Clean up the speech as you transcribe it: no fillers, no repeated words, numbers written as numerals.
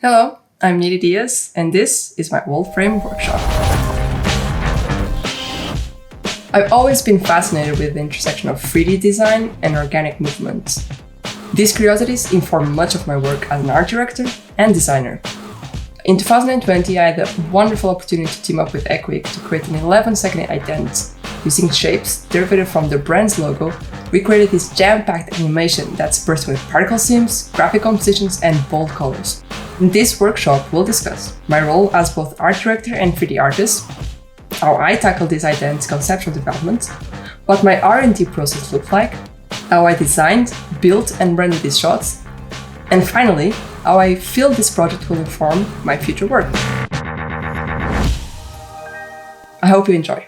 Hello, I'm Nidia Dias, and this is my Holdframe workshop. I've always been fascinated with the intersection of 3D design and organic movement. These curiosities inform much of my work as an art director and designer. In 2020, I had the wonderful opportunity to team up with Echoic to create an 11-second ident. Using shapes derived from the brand's logo, we created this jam-packed animation that's bursting with particle seams, graphic compositions, and bold colors. In this workshop, we'll discuss my role as both art director and 3D artist, how I tackle this ident's conceptual development, what my R&D process looked like, how I designed, built, and rendered these shots, and finally, how I feel this project will inform my future work. I hope you enjoy.